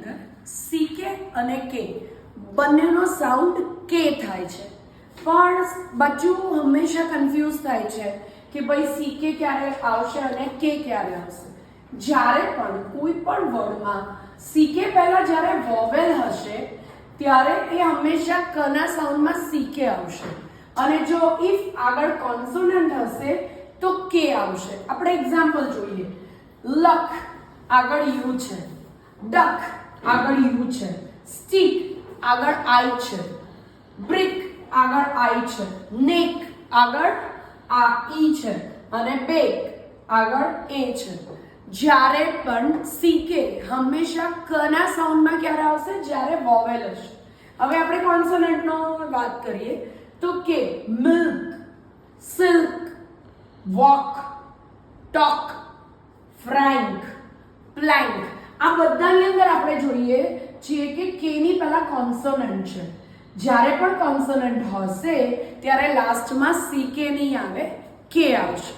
અંદર સીકે અને કે બંનેનો સાઉન્ડ કે થાય છે, પણ બચ્ચું હંમેશા કન્ફ્યુઝ થાય છે કે ભાઈ સીકે ક્યારે આવશે અને કે ક્યારે આવશે. જ્યારે પણ કોઈ પણ વર્ડમાં સીકે પહેલા જ્યારે વોવેલ હશે ત્યારે એ હંમેશા કના સાઉન્ડમાં સીકે આવશે, અને જો ઇફ આગળ કોન્સોનન્ટ હશે તો કે આવશે. આપણે એક્ઝામ્પલ જોઈએ. લક આગળ યુ છે, ડક આગળ યુ છે, સ્ટીક આગળ આઈ છે, બ્રિક આગળ આઈ છે, નેક આગળ આ ઈ છે અને બેક આગળ એ છે. જ્યારે પણ સીકે હંમેશા કના સાઉન્ડમાં ક્યારે આવશે? જ્યારે વોવેલ હશે. હવે આપણે કોન્સોનન્ટનો વાત કરીએ તો કે milk, silk, walk, talk, Frank, Planck, આ બધાની અંદર આપણે જોઈએ છીએ કે કેની પહેલા કોન્સોનન્ટ છે. જ્યારે પણ કોન્સોનન્ટ હશે ત્યારે લાસ્ટમાં સીકે નહીં આવે, કે આવશે.